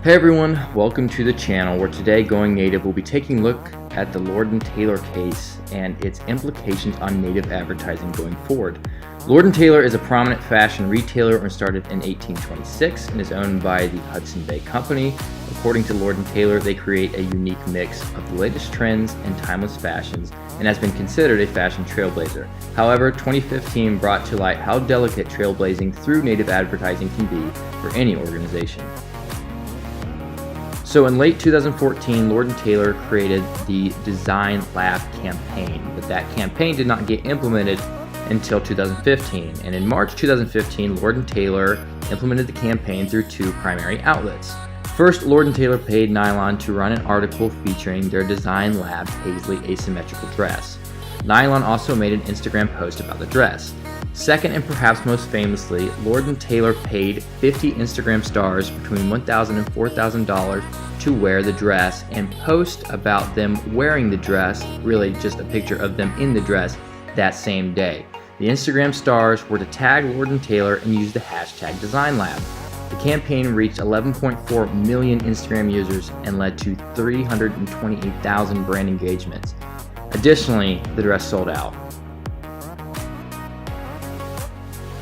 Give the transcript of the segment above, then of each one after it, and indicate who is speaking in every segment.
Speaker 1: Hey everyone, welcome to the channel where today Going Native will be taking a look at the Lord & Taylor case and its implications on native advertising going forward. Lord & Taylor is a prominent fashion retailer and started in 1826 and is owned by the Hudson Bay Company. According to Lord & Taylor, they create a unique mix of the latest trends and timeless fashions and has been considered a fashion trailblazer. However, 2015 brought to light how delicate trailblazing through native advertising can be for any organization. So in late 2014, Lord & Taylor created the Design Lab campaign, but that campaign did not get implemented until 2015. And in March 2015, Lord & Taylor implemented the campaign through two primary outlets. First, Lord & Taylor paid Nylon to run an article featuring their Design Lab Paisley asymmetrical dress. Nylon also made an Instagram post about the dress. Second, and perhaps most famously, Lord & Taylor paid 50 Instagram stars between $1,000 and $4,000 to wear the dress and post about them wearing the dress, really just a picture of them in the dress, that same day. The Instagram stars were to tag Lord & Taylor and use the hashtag DesignLab. The campaign reached 11.4 million Instagram users and led to 328,000 brand engagements. Additionally, the dress sold out.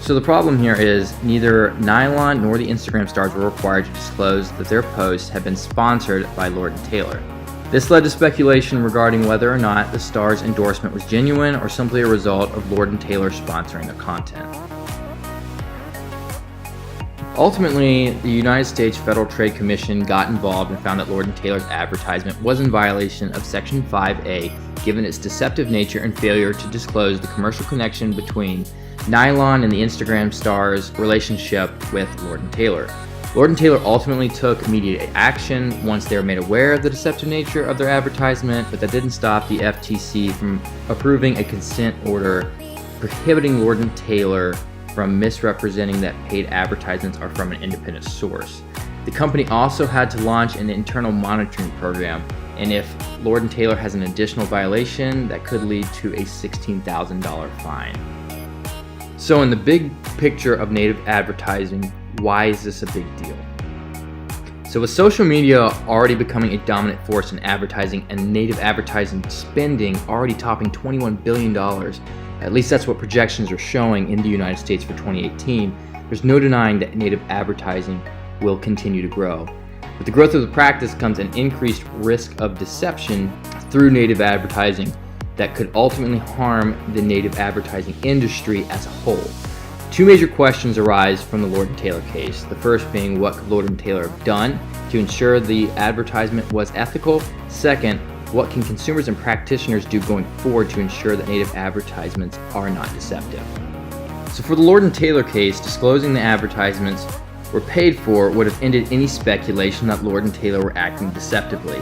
Speaker 1: So the problem here is neither Nylon nor the Instagram stars were required to disclose that their posts had been sponsored by Lord & Taylor. This led to speculation regarding whether or not the stars' endorsement was genuine or simply a result of Lord & Taylor sponsoring their content. Ultimately, the United States Federal Trade Commission got involved and found that Lord & Taylor's advertisement was in violation of Section 5A, given its deceptive nature and failure to disclose the commercial connection between Nylon and the Instagram stars' relationship with Lord & Taylor. Lord & Taylor ultimately took immediate action once they were made aware of the deceptive nature of their advertisement, but that didn't stop the FTC from approving a consent order prohibiting Lord & Taylor from misrepresenting that paid advertisements are from an independent source. The company also had to launch an internal monitoring program, and if Lord & Taylor has an additional violation, that could lead to a $16,000 fine. So in the big picture of native advertising, why is this a big deal? So with social media already becoming a dominant force in advertising and native advertising spending already topping $21 billion, at least that's what projections are showing in the United States for 2018, there's no denying that native advertising will continue to grow. With the growth of the practice comes an increased risk of deception through native advertising that could ultimately harm the native advertising industry as a whole. Two major questions arise from the Lord & Taylor case. The first being, what could Lord & Taylor have done to ensure the advertisement was ethical? Second, what can consumers and practitioners do going forward to ensure that native advertisements are not deceptive? So for the Lord & Taylor case, disclosing the advertisements were paid for would have ended any speculation that Lord & Taylor were acting deceptively.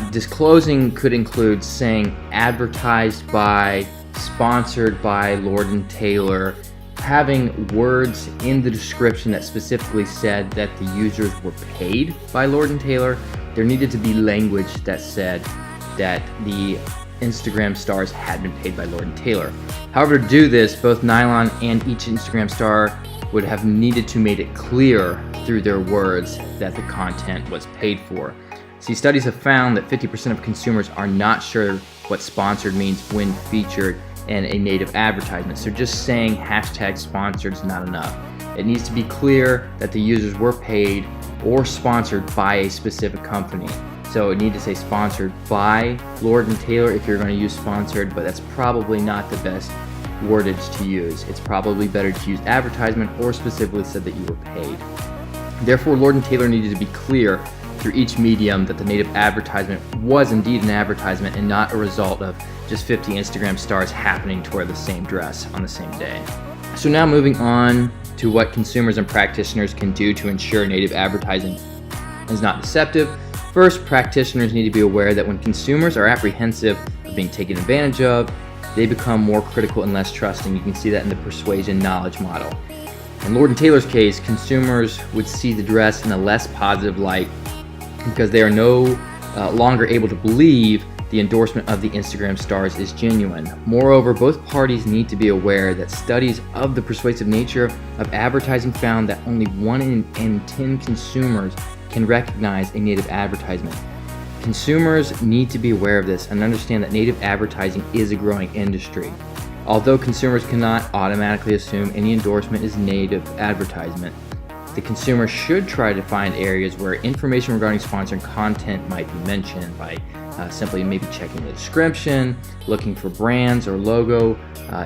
Speaker 1: Disclosing could include saying advertised by, sponsored by Lord & Taylor, having words in the description that specifically said that the users were paid by Lord & Taylor. There needed to be language that said that the Instagram stars had been paid by Lord & Taylor. However, to do this, both Nylon and each Instagram star would have needed to make it clear through their words that the content was paid for. See, studies have found that 50% of consumers are not sure what sponsored means when featured in a native advertisement. So just saying hashtag sponsored is not enough. It needs to be clear that the users were paid or sponsored by a specific company. So it needs to say sponsored by Lord & Taylor if you're going to use sponsored, but that's probably not the best wordage to use. It's probably better to use advertisement or specifically said that you were paid. Therefore, Lord & Taylor needed to be clear through each medium that the native advertisement was indeed an advertisement and not a result of just 50 Instagram stars happening to wear the same dress on the same day. So now moving on to what consumers and practitioners can do to ensure native advertising is not deceptive. First, practitioners need to be aware that when consumers are apprehensive of being taken advantage of, they become more critical and less trusting. You can see that in the persuasion knowledge model. In Lord & Taylor's case, consumers would see the dress in a less positive light because they are no longer able to believe the endorsement of the Instagram stars is genuine. Moreover, both parties need to be aware that studies of the persuasive nature of advertising found that only 1 in 10 consumers can recognize a native advertisement. Consumers need to be aware of this and understand that native advertising is a growing industry. Although consumers cannot automatically assume any endorsement is native advertisement, the consumer should try to find areas where information regarding sponsored content might be mentioned by simply maybe checking the description, looking for brands or logo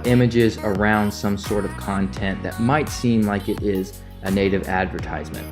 Speaker 1: images around some sort of content that might seem like it is a native advertisement.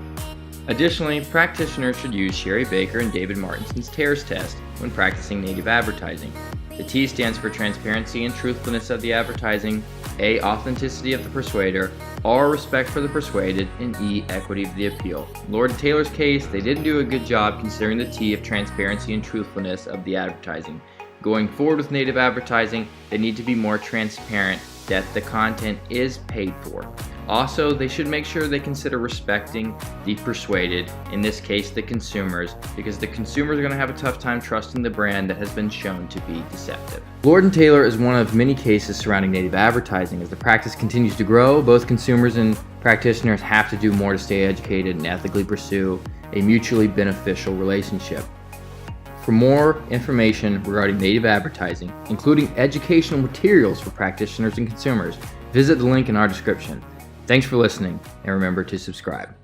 Speaker 1: Additionally, practitioners should use Sherry Baker and David Martinson's TARES test when practicing native advertising. The T stands for transparency and truthfulness of the advertising, A, authenticity of the persuader, R, respect for the persuaded, and E, equity of the appeal. In Lord & Taylor's case, they didn't do a good job considering the T of transparency and truthfulness of the advertising. Going forward with native advertising, they need to be more transparent that the content is paid for. Also, they should make sure they consider respecting the persuaded, in this case the consumers, because the consumers are going to have a tough time trusting the brand that has been shown to be deceptive. Lord & Taylor is one of many cases surrounding native advertising. As the practice continues to grow, both consumers and practitioners have to do more to stay educated and ethically pursue a mutually beneficial relationship. For more information regarding native advertising, including educational materials for practitioners and consumers, visit the link in our description. Thanks for listening, and remember to subscribe.